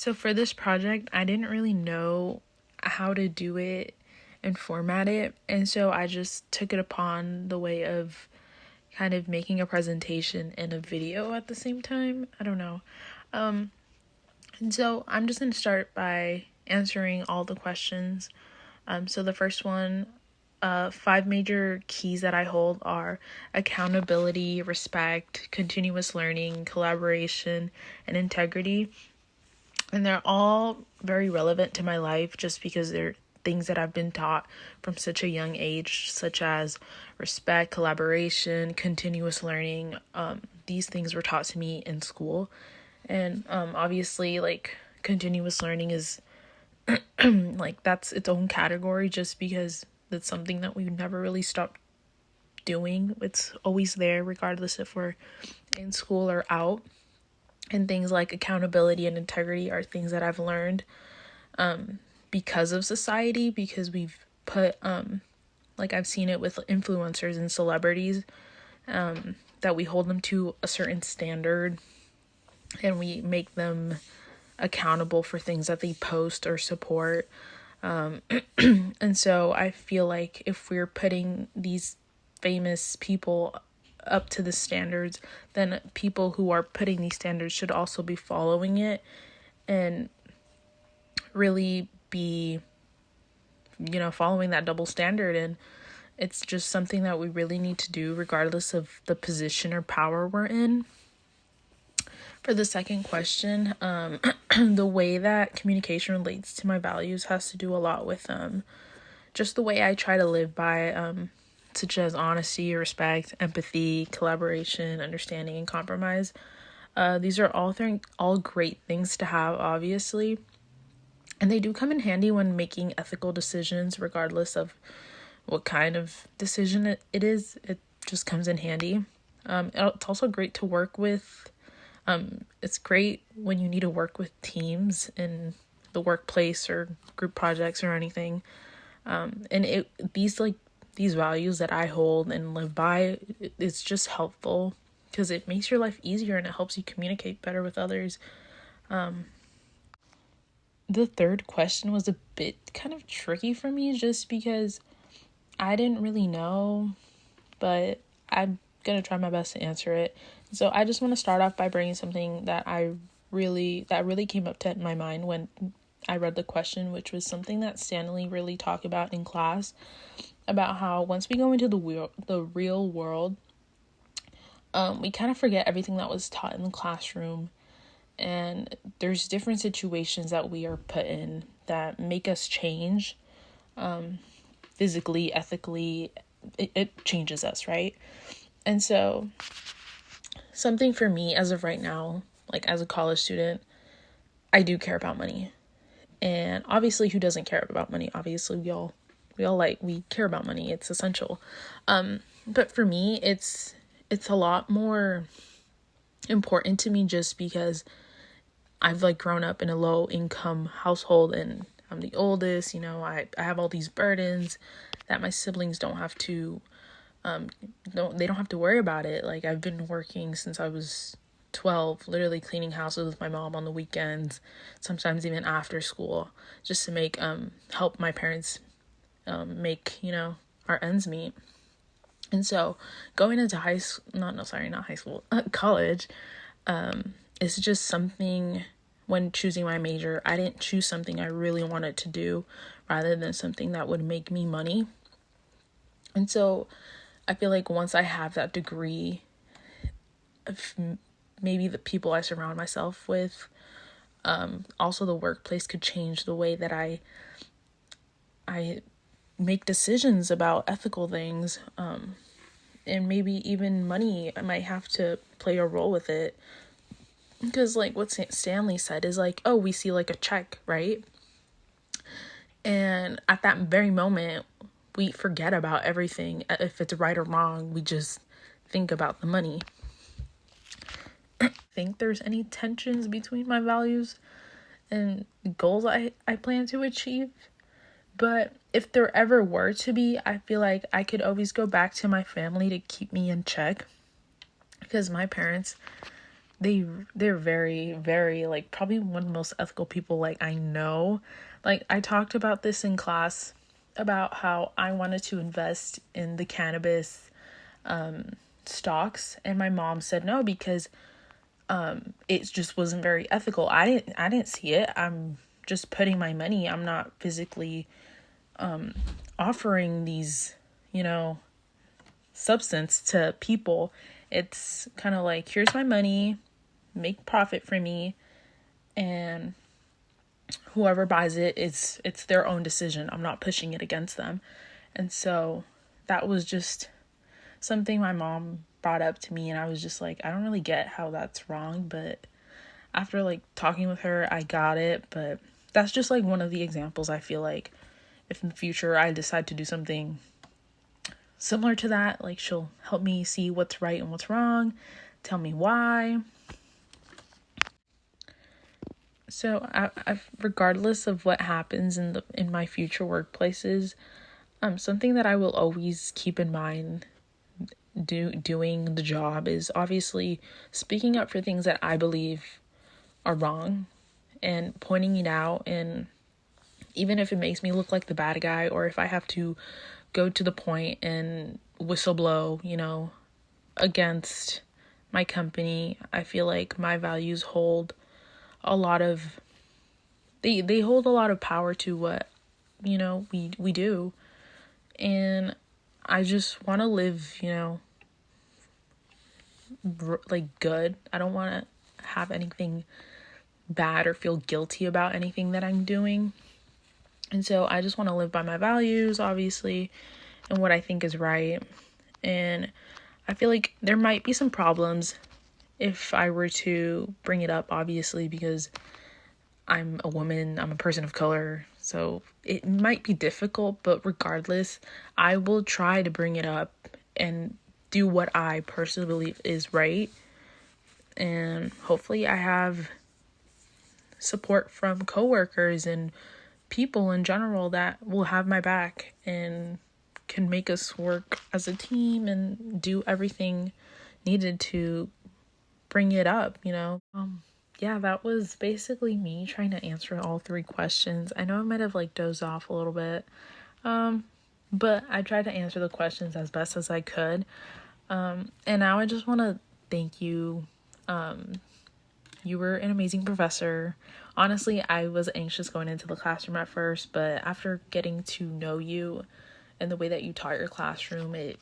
So for this project, I didn't really know how to do it and format it. And so I just took it upon the way of kind of making a presentation and a video at the same time. I don't know. And so I'm just going to start by answering all the questions. So the first one, 5 major keys that I hold are accountability, respect, continuous learning, collaboration, and integrity. And they're all very relevant to my life just because they're things that I've been taught from such a young age, such as respect, collaboration, continuous learning. These things were taught to me in school. And obviously, like, continuous learning is like that's its own category just because that's something that we never really stop doing. It's always there, regardless if we're in school or out. And things like accountability and integrity are things that I've learned because of society, because we've put, like I've seen it with influencers and celebrities, that we hold them to a certain standard and we make them accountable for things that they post or support. And so I feel like if we're putting these famous people up to the standards, then people who are putting these standards should also be following it and really be, following that double standard. And it's just something that we really need to do regardless of the position or power we're in. For the second question, the way that communication relates to my values has to do a lot with just the way I try to live by, such as honesty, respect, empathy, collaboration, understanding, and compromise. These are all great things to have, obviously, and they do come in handy when making ethical decisions, regardless of what kind of decision it is. It just comes in handy. It's also great to work with. It's great when you need to work with teams in the workplace or group projects or anything. And these values that I hold and live by, it's just helpful because it makes your life easier and it helps you communicate better with others. The third question was a bit kind of tricky for me just because I didn't really know, but I'm going to try my best to answer it. So I just want to start off by bringing something that really came up to my mind when I read the question, which was something that Stanley really talked about in class, about how once we go into the real world, we kind of forget everything that was taught in the classroom, and there's different situations that we are put in that make us change, physically, ethically. It changes us, right? And so something for me as of right now, like as a college student, I do care about money. And obviously, who doesn't care about money? Obviously, we care about money. It's essential. But for me, it's a lot more important to me just because I've grown up in a low income household and I'm the oldest. I have all these burdens that my siblings don't have to they don't have to worry about it. Like, I've been working since I was 12, literally cleaning houses with my mom on the weekends, sometimes even after school, just to help my parents make our ends meet. And so going into college, is just something. When choosing my major, I didn't choose something I really wanted to do rather than something that would make me money. And so I feel like once I have that degree, maybe the people I surround myself with, also the workplace could change the way that I make decisions about ethical things, and maybe even money. I might have to play a role with it, because what Stanley said is oh, we see a check, right? And at that very moment, we forget about everything. If it's right or wrong, we just think about the money. I think there's any tensions between my values and goals I plan to achieve. But if there ever were to be, I feel like I could always go back to my family to keep me in check. Because my parents, they're very, very, like, probably one of the most ethical people, like, I know. Like, I talked about this in class about how I wanted to invest in the cannabis stocks, and my mom said no because it just wasn't very ethical. I didn't see it. I'm just putting my money. I'm not physically offering these, substance to people. It's kind of like, here's my money, make profit for me, and whoever buys it, it's their own decision. I'm not pushing it against them. And so that was just something my mom brought up to me, and I was just like, I don't really get how that's wrong, but after like talking with her, I got it. But that's just like one of the examples. I feel like if in the future I decide to do something similar to that, like, she'll help me see what's right and what's wrong, tell me why. So regardless of what happens in my future workplaces, something that I will always keep in mind doing the job is obviously speaking up for things that I believe are wrong and pointing it out. And even if it makes me look like the bad guy, or if I have to go to the point and whistle blow, against my company, I feel like my values hold a lot of they hold a lot of power to what we do. And I just want to live like good. I don't want to have anything bad or feel guilty about anything that I'm doing. And so I just want to live by my values, obviously, and what I think is right. And I feel like there might be some problems if I were to bring it up, obviously, because I'm a woman, I'm a person of color, so it might be difficult, but regardless, I will try to bring it up and do what I personally believe is right. And hopefully I have support from coworkers and people in general that will have my back and can make us work as a team and do everything needed to bring it up. Yeah, that was basically me trying to answer all 3 questions. I know I might have like dozed off a little bit, but I tried to answer the questions as best as I could. And now I just want to thank you. You were an amazing professor. Honestly, I was anxious going into the classroom at first, but after getting to know you and the way that you taught your classroom, it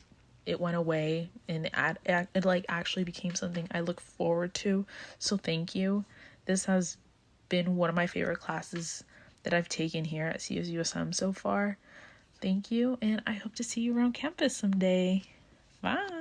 went away, and it like actually became something I look forward to. So thank you. This has been one of my favorite classes that I've taken here at CSUSM so far. Thank you, and I hope to see you around campus someday. Bye.